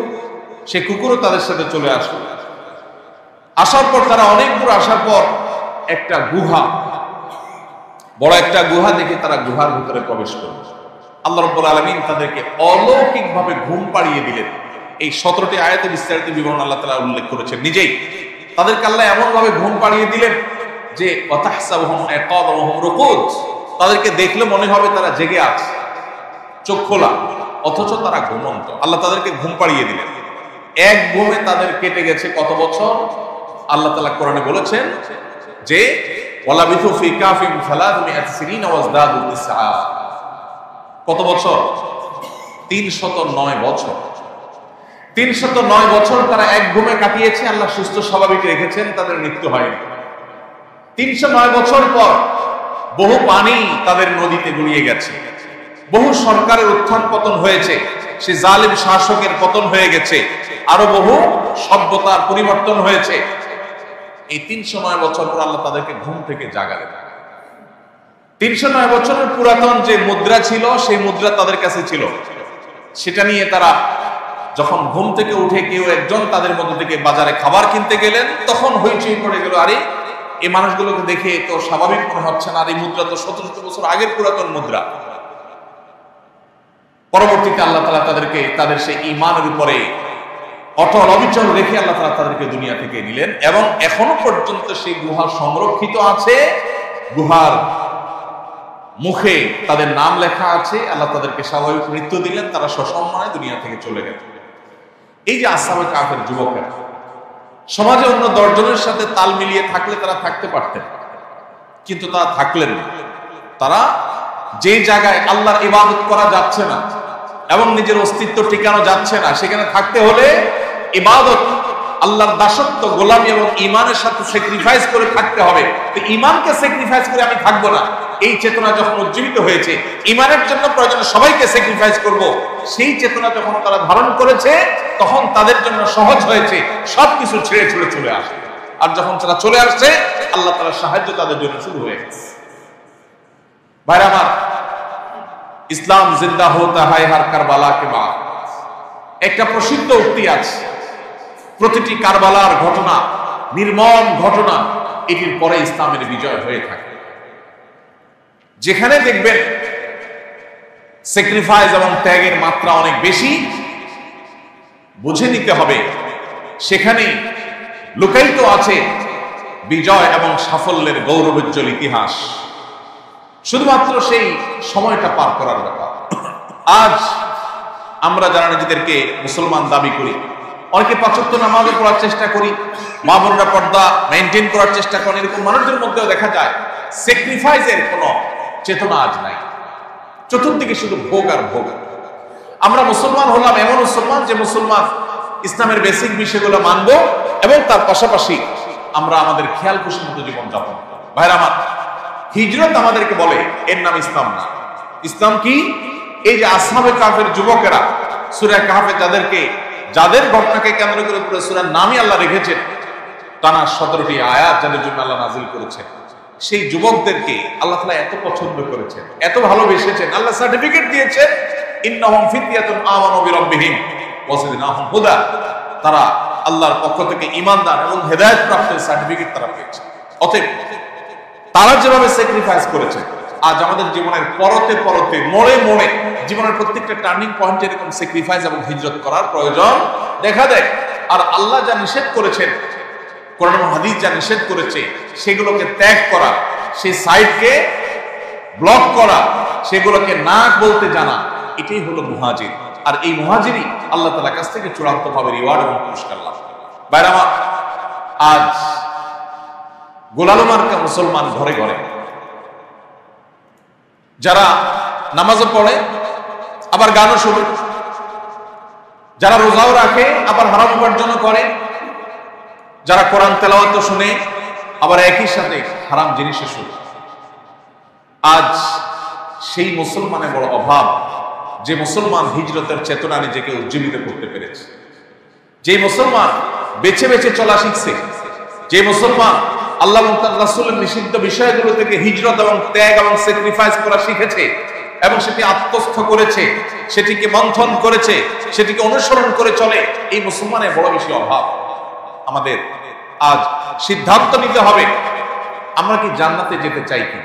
সেই কুকুরও তাদের সাথে চলে আসলো। আসার পর তারা অনেক দূর আসার পর একটা গুহা, বড় একটা গুহা দেখে তারা গুহার ভিতরে প্রবেশ করলো। আল্লাহ রাব্বুল আলামিন তাদেরকে অলৌকিকভাবে ঘুম পাড়িয়ে দিলেন। এই 17টি আয়াতে বিস্তারিত বিবরণ আল্লাহ তাআলা উল্লেখ করেছেন নিজেই। তাদেরকে আল্লাহ এমন ভাবে ঘুম পাড়িয়ে দিলেন যে ওয়াতাহসাবুহুম আকাবা ওয়া হুম রুকুদ, তাদেরকে দেখলে মনে হবে তারা জেগে আছে, চোখ খোলা, অথচ তারা ঘুমন্ত। আল্লাহ তাদেরকে ঘুম পাড়িয়ে দিলেন। এক ঘুমে তাদের কেটে গেছে কত বছর? আল্লাহ তাআলা কোরআনে বলেছেন যে ওয়ালাবিথু ফি কাফিম 300 সিনিনা ওয়াজদাদু 9। কত বছর? 309 বছর। 309 বছর তারা এক ঘুমে কাটিয়েছে। আল্লাহ সুস্থ স্বাভাবিক রেখেছেন, তাদের মৃত্যু হয়নি। 309 বছর পর বহু পানি তাদের নদীতে গড়িয়ে গেছে, বহু সরকারের উত্থান পতন হয়েছে, সে জালিম শাসকের পতন হয়ে গেছে, আরো বহু সভ্যতার পরিবর্তন হয়েছে। এই 309 বছর পর আল্লাহ তাদেরকে ঘুম থেকে জাগালেন। 309 বছরের পুরাতন যে মুদ্রা ছিল সেই মুদ্রা তাদের কাছে ছিল, সেটা নিয়ে তারা যখন ঘুম থেকে উঠে কেউ একজন তাদের মধ্যে থেকে বাজারে খাবার কিনতে গেলেন, তখন হইচই পড়ে গেল, আরে এই মানুষগুলোকে দেখে তো স্বাভাবিক মনে হচ্ছে না, আর এই মুদ্রা তো 1700 বছর আগের পুরাতন মুদ্রা। পরবর্তীতে আল্লাহ তাআলা তাদেরকে তাদের সেই ঈমানের উপরে অটল অবিচল রেখে আল্লাহ তাআলা তাদেরকে দুনিয়া থেকে নিলেন, এবং এখনো পর্যন্ত সেই গুহা সংরক্ষিত আছে। গুহার মুখে তাদের নাম লেখা আছে। আল্লাহ তাদেরকে স্বাভাবিক মৃত্যু দিলেন, তারা সসম্মানে দুনিয়া থেকে চলে গেল। এই যে আসহাবে কাহফের যুবকেরা সমাজে অন্য 10 জনের সাথে তাল মিলিয়ে থাকলে তারা থাকতে পারতেন, কিন্তু তারা থাকলেন না। তারা যে জায়গায় আল্লাহর ইবাদত করা যাচ্ছে না এবং নিজের অস্তিত্ব টিকানো যাচ্ছে না, সেখানে থাকতে হলে ইবাদত, আল্লাহর দাসত্ব, গোলামি এবং ঈমানের সাথে স্যাক্রিফাইস করে থাকতে হবে। তো ঈমানকে স্যাক্রিফাইস করে আমি থাকবো না, এই চেতনা যখন উজ্জীবিত হয়েছে, ঈমানের জন্য প্রয়োজনে সবাইকে স্যাক্রিফাইস করব, সেই চেতনা যখন তারা ধারণ করেছে, তখন তাদের জন্য সহজ হয়েছে সবকিছু ছেড়ে ছেড়ে চলে আসে। আর যখন তারা চলে আসছে, আল্লাহ তাআলার সাহায্য তাদের জন্য শুরু হয়ে গেছে। ভাইরা আমার, ইসলাম জিন্দা হোতা হায় হার কারবালা কে বাদ, একটা প্রসিদ্ধ উক্তি আছে, প্রতিটি কারবালার ঘটনা, নির্মম ঘটনা, এটির পরে ইসলামের বিজয় হয়ে থাকে। যেখানে দেখবেন স্যাক্রিফাইস এবং ত্যাগের মাত্রা অনেক বেশি, বুঝে নিতে হবে সেখানে লুকায়িত আছে বিজয় এবং সাফল্যের গৌরবোজ্জ্বল ইতিহাস। শুধুমাত্র সেই সময়টা পার করার ব্যাপার। আজ আমরা যারা নিজেদেরকে মুসলমান দাবি করি, অনেকে 5 ওয়াক্ত নামাজও পড়ার চেষ্টা করি, মা বোনরা পর্দা মেনটেন করার চেষ্টা করেন, এরকম মানুষদের মধ্যেও দেখা যায় স্যাক্রিফাইসের কোনো চেতনা আজ নাই। চতুর্দিকে শুধু ভোগ আর ভোগ। আমরা মুসলমান হলাম এমন মুসলমান যে মুসলমান ইসলামের বেসিক বিষয়গুলো মানব এবং তার পাশাপাশি আমরা আমাদের খেয়াল খুশি মতো জীবন যাপন করব। ভাইরা আমার, হিজরত আমাদেরকে বলে এর নাম ইসলাম না। ইসলাম কি? এই যে আসহাবে কাহফের যুবকেরা, সূরা কাহফে যাদের ঘটনাকে কেন্দ্র করে পুরো সূরার নামই আল্লাহ রেখেছেন, টানা 17টি আয়াত যাদের জন্য আল্লাহ নাজিল করেছেন, সেই যুবকদেরকে আল্লাহ তাআলা এত পছন্দ করেছেন, এত ভালোবেসেছেন, আল্লাহ সার্টিফিকেট দিয়েছেন, ইন্নাহুম ফিতয়াতুন আমানু বিরাব্বিহিম ওয়া জিদনাহুম হুদা। তারা আল্লাহর পক্ষ থেকে ঈমানদার এবং হেদায়েত প্রাপ্ত সার্টিফিকেট তারা পেয়েছে। অতএব তারা যেভাবে স্যাক্রিফাইস করেছে, আজ আমাদের জীবনের পরতে পরতে, মোড়ে মোড়ে, জীবনের প্রত্যেকটা টার্নিং পয়েন্টে এরকম স্যাক্রিফাইস এবং হিজরত করার প্রয়োজন দেখা দেয়। আর আল্লাহ যা নিষেধ করেছেন, কোরআন এবং হাদিস যা নিষেধ করেছে, সেগুলোকে ত্যাগ করা, সেই সাইডকে ব্লক করা, সেগুলোকে না বলতে জানা, এটাই হলো মুহাজির। আর এই মুহাজিরই আল্লাহ তাআলার কাছ থেকে চূড়ান্তভাবে রিওয়ার্ড এবং পুরস্কার লাভ করে। বাইরে আমার, আজ গোলালো মার্কা মুসলমান ঘরে ঘরে, যারা নামাজও পড়ে আবার গানও শোনে, যারা রোজাও রাখে আবার হারাম উপার্জন করে, যারা কোরআন তেলাওয়াত শুনে আবার একই সাথে হারাম জিনিসে শুনে। আজ সেই মুসলমানের বড় অভাব, যে মুসলমান হিজরতের চেতনা নিজেকে উজ্জীবিত করতে পেরেছে, যে মুসলমান বেছে বেছে চলা শিখছে, যে মুসলমান আল্লাহ এবং তার রাসূলের নিষিদ্ধ বিষয়গুলো থেকে হিজরত এবং ত্যাগ এবং স্যাক্রিফাইস করা শিখেছে এবং সেটি আত্মস্থ করেছে, সেটিকে মন্থন করেছে, সেটিকে অনুসরণ করে চলে, এই মুসলমানের বড় বেশি অভাব। আমাদের আজ সিদ্ধান্ত নিতে হবে, আমরা কি জান্নাতে যেতে চাই কি?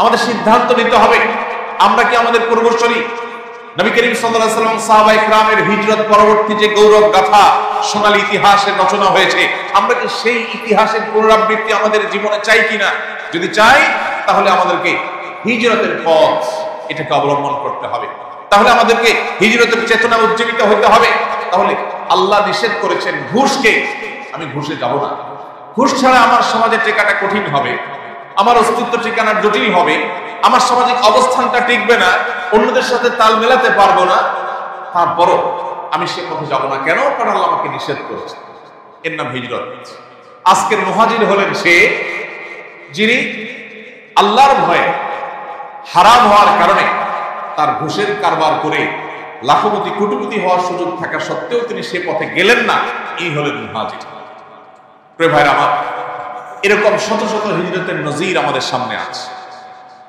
আমাদের সিদ্ধান্ত নিতে হবে, আমরা কি আমাদের পূর্বসূরি নবী করিম সাল্লাল্লাহু আলাইহি ওয়াসাল্লাম, সাহাবায়ে কেরামের হিজরত পরবর্তী যে গৌরব গাথা, সোনালী ইতিহাসের রচনা হয়েছে, আমরা কি সেই ইতিহাসের পুনরাবৃত্তি আমাদের জীবনে চাই কিনা? যদি চাই, তাহলে আমাদেরকে হিজরতের পথ এটাকে অবলম্বন করতে হবে। তাহলে আমাদেরকে হিজরতের চেতনা উজ্জীবিত হতে হবে। তাহলে আল্লাহ নিষেধ করেছেন ঘুষকে, আমি ঘুষে যাব না। ঘুষ ছাড়া আমার সমাজে টেকাটা কঠিন হবে, আমার অস্তিত্ব ঠিকানা জটিল হবে, আমার সামাজিক অবস্থানটা টিকবে না, অন্যদের সাথে তাল মেলাতে পারবো না। তারপরও আমি সে পথে যাব না। কেন? কারণ আল্লাহ আমাকে নিষেধ করেছে। এর নাম হিজরত। আজকের মুহাজির হলেন সে, যিনি আল্লাহর ভয়ে হারাম হওয়ার কারণে তার ঘুষের কারবার করে লাখপতি কোটিপতি হওয়ার সুযোগ থাকা সত্ত্বেও তিনি সে পথে গেলেন না। এই হলেন মুহাজির। প্রিয় ভাইরা আমার, এরকম শত শত হিজরতের নজির আমাদের সামনে আছে।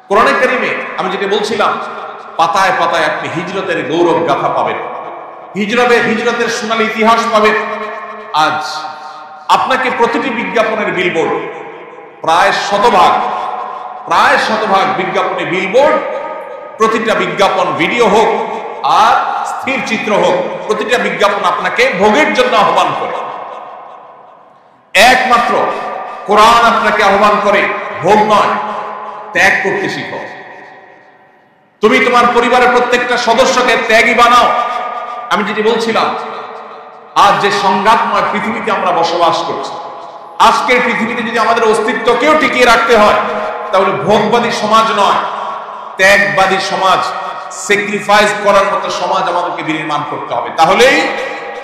কোরআনে কারিমে আমি যেটা বলছিলাম, পাতায় পাতায় আপনি হিজরতের গৌরব গাথা পাবেন, হিজরতের সোনালী ইতিহাস পাবেন। আজ আপনাকে প্রতিটি বিজ্ঞাপনের বিলবোর্ড, প্রায় শতভাগ বিজ্ঞাপনে বিলবোর্ড, প্রতিটা বিজ্ঞাপন ভিডিও হোক আর স্থির চিত্র হোক, প্রতিটা বিজ্ঞাপন আপনাকে ভোগের জন্য আহ্বান করে। একমাত্র কোরআন আপনাকে আহ্বান করে ভোগ নয়, ত্যাগ করতে শিখো। তুমি তোমার পরিবারের প্রত্যেকটা সদস্যকে ত্যাগী বানাও। আমি যেটি বলছিলাম, আজ যে সংঘাতময় পৃথিবীতে আমরা বসবাস করছি, আজকের পৃথিবীতে যদি আমাদের অস্তিত্বকেও টিকিয়ে রাখতে হয়, তাহলে ভোগবাদী সমাজ নয়, ত্যাগবাদী সমাজ, স্যাক্রিফাইস করার মতো সমাজ আমাদেরকে বিনির্মাণ করতে হবে। তাহলেই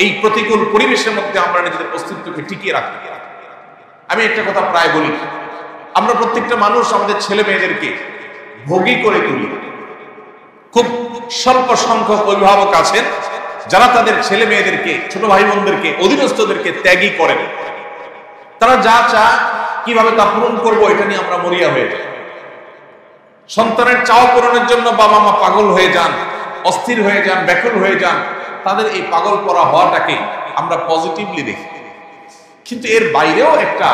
এই প্রতিকূল পরিবেশের মধ্যে আমরা নিজেদের অস্তিত্বকে টিকিয়ে রাখতে পারি। আমি একটা কথা প্রায় বলি, আমরা প্রত্যেকটা মানুষ আমাদের ছেলে মেয়েদেরকে ভোগী করে তুলি। খুব স্বল্প সংখ্যক অভিভাবক আছেন যারা তাদের ছেলে মেয়েদেরকে, ছোট ভাই বোনদেরকে, অধীনস্থদেরকে ত্যাগী করেন। তারা যা চায় কিভাবে তা পূরণ করবো এটা নিয়ে আমরা মরিয়া হয়ে যাই। সন্তানের চাওয়া পূরণের জন্য বাবা মা পাগল হয়ে যান, অস্থির হয়ে যান, ব্যাকুল হয়ে যান। তাদের এই পাগল করা হওয়াটাকে আমরা পজিটিভলি দেখি, কিন্তু এর বাইরেও একটা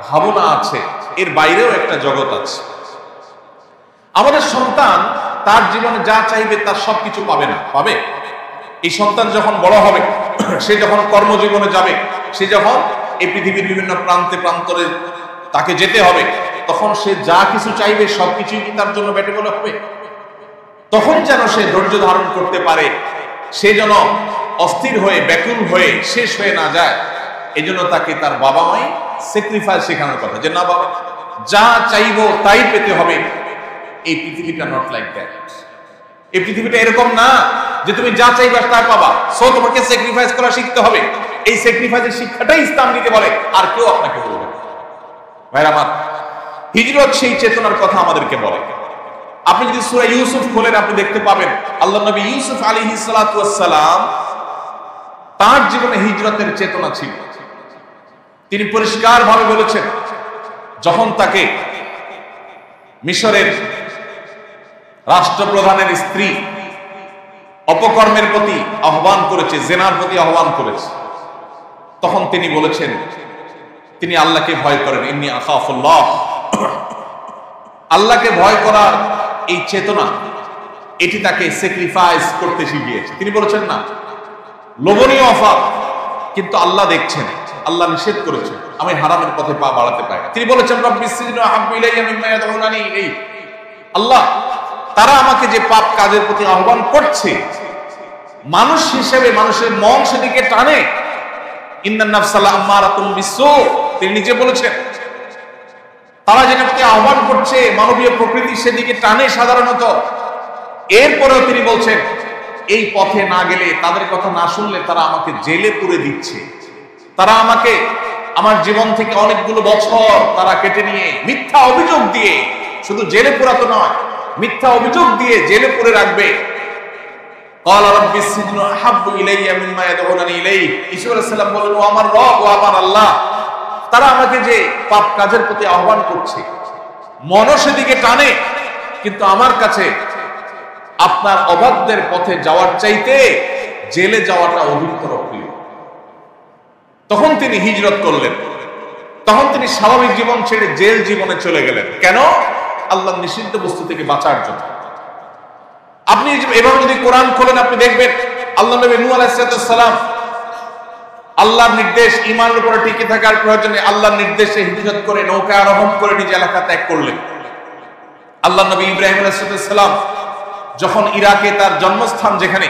ভাবনা আছে, এর বাইরেও একটা জগৎ আছে। আমাদের সন্তান তার জীবনে যা চাইবে তার সবকিছু পাবে না, পাবে। এই সন্তান যখন বড় হবে, সে যখন কর্মজীবনে যাবে, সে যখন এই পৃথিবীর বিভিন্ন প্রান্তে প্রান্তরে তাকে যেতে হবে, তখন সে যা কিছু চাইবে সবকিছুই কি তার জন্য ব্যাটে বলে হবে? তখন যেন সে ধৈর্য ধারণ করতে পারে, সে যেন অস্থির হয়ে ব্যাকুল হয়ে শেষ হয়ে না যায়। এই জন্য তাকে তার বাবা মাই স্যাক্রিফাইস শেখানোর কথা, যে না বাবা, যা চাইবো তাই পেতে হবে। এই পৃথিবীটা নট লাইক দ্যাট। এই পৃথিবীটা এরকম না যে তুমি যা চাইবা তা পাবা, সো তোমাকে স্যাক্রিফাইস করা শিখতে হবে। এই স্যাক্রিফাইসের শিক্ষাটাই ইসলাম দিতে বলে, আর কেউ আপনাকে বলবে না। ভাইরা আমার, হিজরত সেই চেতনার কথা আমাদেরকে বলে। আপনি যদি সূরা ইউসুফ খোলেন, আপনি দেখতে পাবেন আল্লাহ নবী ইউসুফ আলাইহিস সালাতু ওয়াস সালাম, তার জীবনে হিজরতের চেতনা ছিল। তিনি পরিষ্কার ভাবে বলেছেন, যখন তাকে মিশরের রাষ্ট্রপ্রধানের স্ত্রী অপকর্মের প্রতি আহ্বান করেছে, জেনার প্রতি আহ্বান করেছে, তখন তিনি বলেছেন তিনি আল্লাহকে ভয় করেন। ইন্নী আখাফুল্লাহ। আল্লাহকে ভয় করার এই চেতনা, এটি তাকে স্যাক্রিফাইস করতে শিখিয়েছে। তিনি বলেছেন না, লোভনীয় অফার, কিন্তু আল্লাহ দেখছেন, আল্লাহ নিষেধ করেছেন, আমি হারামের পথে পা বাড়াতে পারি। তিনি বলেছেন রব্বিস সিজনু আহাব্বু ইলাইয়া মিম্মা ইয়াদউনানি ইলাইহি। আল্লাহ, তারা আমাকে যে পাপ কাজের প্রতি আহ্বান করছে, মানুষ হিসেবে মানুষের মন সেদিকে টানে। ইন্নান নাফসা লাআম্মারাতুম বিসসু, তিনি নিজে বলেছেন, তারা যেটা প্রতি আহ্বান করছে, মানবীয় প্রকৃতি সেদিকে টানে সাধারণত। এরপরেও তিনি বলছেন, এই পথে না গেলে, তাদের কথা না শুনলে তারা আমাকে জেলে পুরে দিচ্ছে। তারা আমাকে আমার জীবন থেকে অনেকগুলো বছর তারা কেটে নিয়ে মিথ্যা অভিযোগ দিয়ে, শুধু জেলে পুরাতো নয়, মিথ্যা অভিযোগ দিয়ে জেলে পুরে রাখবে। ক্বালা রাব্বিস সিজনু আহাব্বু ইলাইয়া মিম্মা ইয়াদউনানি ইলাইহি। ঈসা আলাইহিস সালাম বলেন, ও আমার রব, ও আমার আল্লাহ, তারা আমাকে যে পাপ কাজের প্রতি আহ্বান করছে, মনও সেদিকে টানে, কিন্তু আমার কাছে আপনার অবাধ্যের পথে যাওয়ার চাইতে জেলে যাওয়াটা অধিকতর প্রিয়। তখন তিনি হিজরত করলেন, তখন তিনি স্বাভাবিক জীবন ছেড়ে জেল জীবনে চলে গেলেন। কেন? আল্লাহর নিষিদ্ধ বস্তু থেকে বাঁচার জন্য। আপনি এভাবে যদি কোরআন খোলেন, আপনি দেখবেন আল্লাহ নবী নূহ আলাইহিস সালাম আল্লাহর নির্দেশ, ঈমানের উপরে টিকে থাকার প্রয়োজনে আল্লাহর নির্দেশে হিজরত করে নৌকা আরোহণ করে নিজ এলাকা ত্যাগ করলেন। আল্লাহ নবী ইব্রাহিম আলাইহিস সালাম যখন ইরাকে তার জন্মস্থান যেখানে,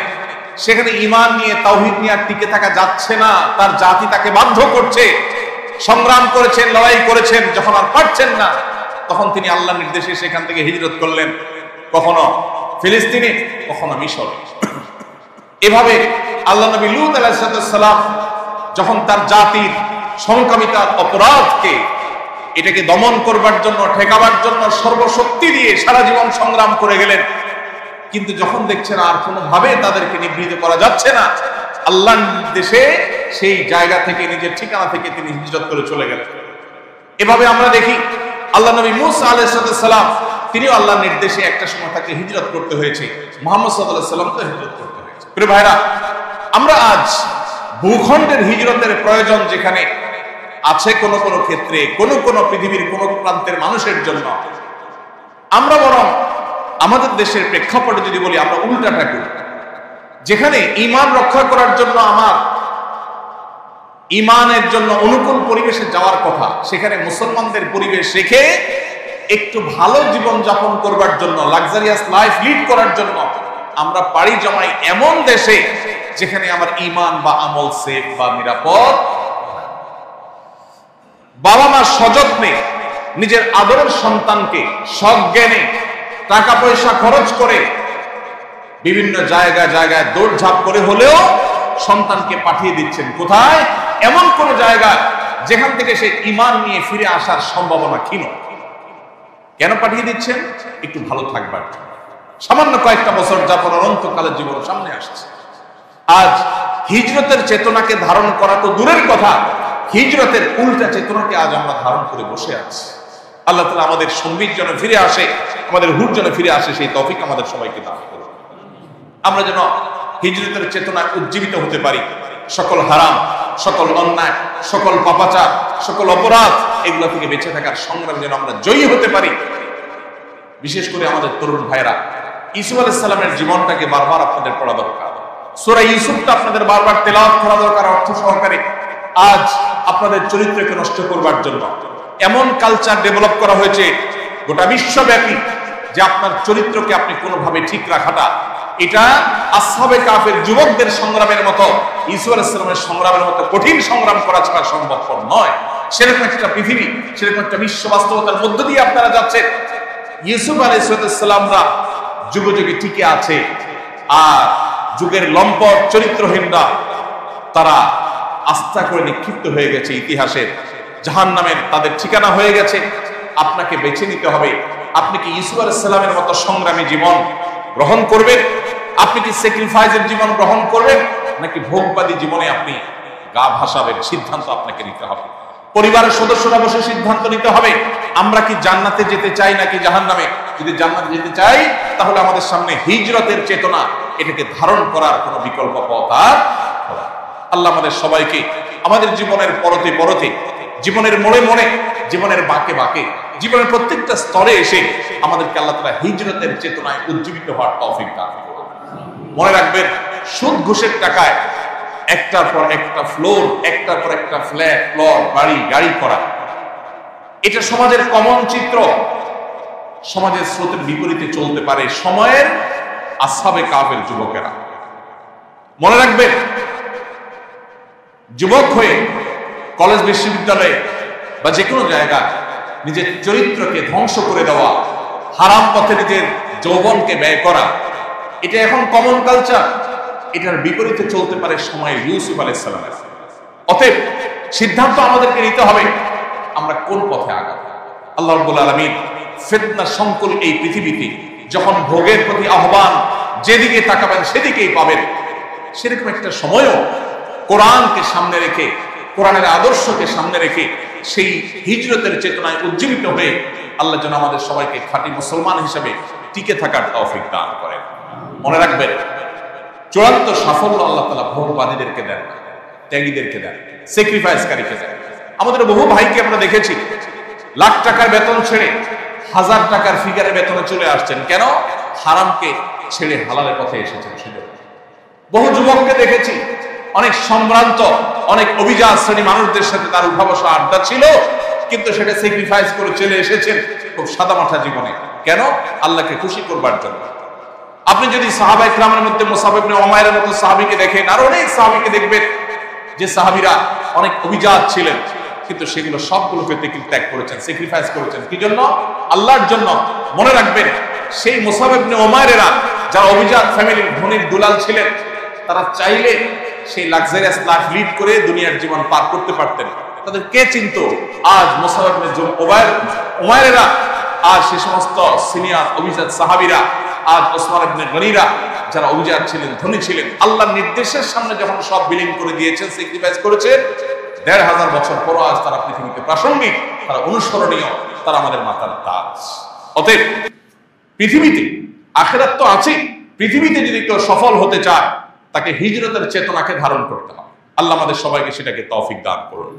সেখানে ঈমান নিয়ে, তাওহীদ নিয়ে আর টিকে থাকা যাচ্ছে না, তার জাতি তাকে বাধ্য করছে, সংগ্রাম করেছেন, লড়াই করেছেন, যখন আর পারছেন না, তখন তিনি আল্লাহর নির্দেশে সেখান থেকে হিজরত করলেন, কখনো ফিলিস্তিনে, কখনো মিশর। এভাবে আল্লাহ নবী লূত আলাইহিস সালাম যখন তার জাতির সমকামিতার অপরাধকে, এটাকে দমন করবার জন্য, ঠেকাবার জন্য সর্বশক্তি দিয়ে সারা জীবন সংগ্রাম করে গেলেন, কিন্তু যখন দেখছেন আর কোনোভাবে তাদেরকে নিবৃত করা যাচ্ছে না, আল্লাহর নির্দেশে সেই জায়গা থেকে, নিজের ঠিকানা থেকে তিনি হিজরত করে চলে গেলেন। এভাবে আমরা দেখি আল্লাহ নবী মূসা আলাইহিস সালাম তিনিও আল্লাহর নির্দেশে একটা সময় তাকে হিজরত করতে হয়েছে, মুহাম্মদ সাল্লাল্লাহু আলাইহি ওয়াসাল্লাম তো হিজরত করতে হয়েছে। প্রিয় ভাইরা, আমরা আজ ভূখণ্ডের হিজরতের প্রয়োজন যেখানে আছে কোন কোন ক্ষেত্রে, কোন কোন পৃথিবীর কোন প্রান্তের মানুষের জন্য, আমরা বরং আমাদের দেশের প্রেক্ষাপটে যদি বলি আমরা উল্টাটা করি। যেখানে ঈমান রক্ষা করার জন্য আমার ঈমানের জন্য অনুকূল পরিবেশে যাওয়ার কথা, সেখানে মুসলমানদের পরিবেশ রেখে একটু ভালো জীবন যাপন করবার জন্য, লাক্সারিয়াস লাইফ লিড করার জন্য আমরা পাড়ি জমাই এমন দেশে যেখানে আমার ঈমান বা আমল সেফ বা নিরাপদ। বাবা মা সযত্নে নিজের আদরের সন্তানকে সজ্ঞানে টাকা পয়সা খরচ করে বিভিন্ন জায়গায় জায়গায় দৌড়ঝাঁপ করে হলেও সন্তানকে পাঠিয়ে দিচ্ছেন কোথায়? এমন কোন জায়গা যেখান থেকে সে ঈমান নিয়ে ফিরে আসার সম্ভাবনা ক্ষীণ। কেন পাঠিয়ে দিচ্ছেন? একটু ভালো থাকবার জন্য। সামান্য কয়েকটা বছর যাপন অনন্তকালের জীবন সামনে আসছে। আজ হিজরতের চেতনাকে ধারণ করা তো দূরের কথা, হিজরতের উল্টা চেতনাকে আজ আমরা ধারণ করে বসে আছি। আল্লাহ তাআলা আমাদের সঙ্গীর জন্য ফিরে আসে, আমাদের হুর জন্য ফিরে আসে, সেই তৌফিক আমাদের সবাইকে দান করুন। আমরা যেন হিজরতের চেতনায় উজ্জীবিত হতে পারি। সকল হারাম, সকল অন্যায়, সকল পাপাচার, সকল অপরাধ এগুলো থেকে বেঁচে থাকার সংগ্রামে যেন আমরা জয়ী হতে পারি। বিশেষ করে আমাদের তরুণ ভাইরা, ইউসুফ আলাইহিস সালামের জীবনটাকে বারবার আপনাদের পড়া দরকার। সূরা ইউসুফটা আপনাদের বারবার তেলাওয়াত করা দরকার অর্থ সহকারে। আজ আপনাদের চরিত্রকে নষ্ট করবার জন্য এমন কালচার ডেভেলপ করা হয়েছে গোটা বিশ্বব্যাপী যে আপনার চরিত্রকে আপনি কোনোভাবে ঠিক রাখাটা, এটা আসহাবে কাফের যুবকদের সংগ্রামের মতো, ইউসুফ আলাইহিস সালামের সংগ্রামের মতো কঠিন সংগ্রাম করা ছাড়া সম্ভবপর নয়। সেরকম একটা পৃথিবী, সেরকম একটা বিশ্ব বাস্তবতার মধ্য দিয়ে আপনারা যাচ্ছেন। ইউসুফ আলাইহিস সালামরা যুগে যুগে টিকে আছে, আর যুগের লম্পট চরিত্রহীনরা তারা আস্থা করে নিক্ষিপ্ত হয়ে গেছে ইতিহাসের জাহান্নামের তাদের ঠিকানা হয়ে গেছে। আপনাকে বেছে নিতে হবে, আপনি কি ইউসুফ আলাইহিস সালামের মতো সংগ্রামী জীবন গ্রহণ করবেন? আপনি কি স্যাক্রিফাইসের জীবন গ্রহণ করবেন, নাকি ভোগবাদী জীবনে আপনি গা ভাসাবেন? সিদ্ধান্ত আপনাকে নিতে হবে। পরিবারের সদস্যরা বসে সিদ্ধান্ত নিতে হবে, আমরা কি জান্নাতে যেতে চাই নাকি জাহান্নামে। যদি জান্নাতে যেতে চাই তাহলে আমাদের সামনে হিজরতের চেতনা, এটাকে ধারণ করার কোনো বিকল্প পথ আর হবে। আল্লাহ আমাদের সবাইকে আমাদের জীবনের পরতে পরতে, জীবনের মোড়ে মোড়ে, জীবনের বাঁকে বাঁকে, জীবনের প্রত্যেকটা স্তরে এসে আমাদেরকে আল্লাহ তাআলা হিজরতের চেতনায় উজ্জীবিত হওয়ার তৌফিক দান করুন। মনে রাখবেন, সুদ ঘুষের টাকায় একটার পর একটা ফ্লোর, একটার পর একটা ফ্ল্যাট, প্লট, বাড়ি, গাড়ি করা, এটা সমাজের কমন চিত্র। সমাজের স্রোতের বিপরীতে চলতে পারে সময়ের আসহাবে কাফের যুবকেরা। মনে রাখবেন, যুবক হয়ে কলেজ, বিশ্ববিদ্যালয়ে বা যে কোনো জায়গায় নিজের চরিত্রকে ধ্বংস করে দেওয়া, হারাম পথে নিজের যৌবনকে ব্যয় করা, এটা এখন কমন কালচার। এটার বিপরীতে চলতে পারে সময় ইউসুফ আলাইহিস সালামের। অতএব সিদ্ধান্ত আমাদেরকে নিতে হবে আমরা কোন পথে আগাবো। আল্লাহ রাব্বুল আলামিন ফিতনা সংকুল এই পৃথিবীতে যখন ভোগের প্রতি আহ্বান, যেদিকে তাকাবেন সেদিকেই পাবেন, সেরকম একটা সময়ও কোরআনকে সামনে রেখে, কোরআনের আদর্শকে সামনে রেখে সেই হিজরতের চেতনায় উজ্জীবিত হয়ে আল্লাহ যেন আমাদের সবাইকে খাঁটি মুসলমান হিসেবে টিকে থাকার তৌফিক দান করেন। মনে রাখবেন, চূড়ান্ত সাফল্য আল্লাহ তাআলা ভোগবাদীদেরকে দেন, ত্যাগীদেরকে দেন, স্যাক্রিফাইসকারীকে দেন। আমাদের বহু ভাইকে আমরা দেখেছি লাখ টাকার বেতন ছেড়ে 1000 টাকার ফিগারে বেতনে চলে আসছেন। কেন? হারামকে ছেড়ে হালালের পথে এসেছেন। সেজন্য বহু যুবককে দেখেছি অনেক সম্ভ্রান্ত, অনেক অভিজাত শ্রেণী মানুষদের সাথে তার উঠা বসা আড্ডা ছিল, কিন্তু সেটা স্যাক্রিফাইস করে চলে এসেছেন খুব সাদামাটা জীবনে। কেন? আল্লাহকে খুশি করবার জন্য। আপনি যদি সাহাবায়ে কিরামের মধ্যে মুসআব ইবনে উমাইরের মতো সাহাবীকে দেখেন, আর অনেক সাহাবীকে দেখবেন যে সাহাবীরা অনেক অভিজাত ছিলেন, কিন্তু সেগুলো সবগুলোকে ত্যাগ করেছেন, স্যাক্রিফাইস করেছেন। কি জন্য? আল্লাহর জন্য। মনে রাখবেন, সেই মুসআব ইবনে উমাইরেরা যারা অভিজাত ফ্যামিলির ধনীর দুলাল ছিলেন, তারা চাইলে সেই লাক্সারিয়াস লাইফ লিড করে দুনিয়ার জীবন পার করতে পারতেন। তাদের কে চিনত? আজ মুসআব ইবনে উমাইরেরা, আজ সে সমস্ত সিনিয়র অভিজাত সাহাবীরা, আজ ওসমান ইবনে গনিরা যারা অভিজাত ছিলেন, ধনী ছিলেন, আল্লাহর নির্দেশের সামনে যখন সব বিলীন করে দিয়েছেন, স্যাক্রিফাইস করেছেন, 1500 বছর পর আজ তারা পৃথিবীতে প্রাসঙ্গিক। তারা অনুসরণীয়, তারা আমাদের মাথার তাজ। অতএব পৃথিবীতে আখিরাত তো আছে, পৃথিবীতে যদি কেউ সফল হতে চায় তাকে হিজরতের চেতনাকে ধারণ করতে হবে। আল্লাহ আমাদের সবাইকে সেটাকে তৌফিক দান করুন।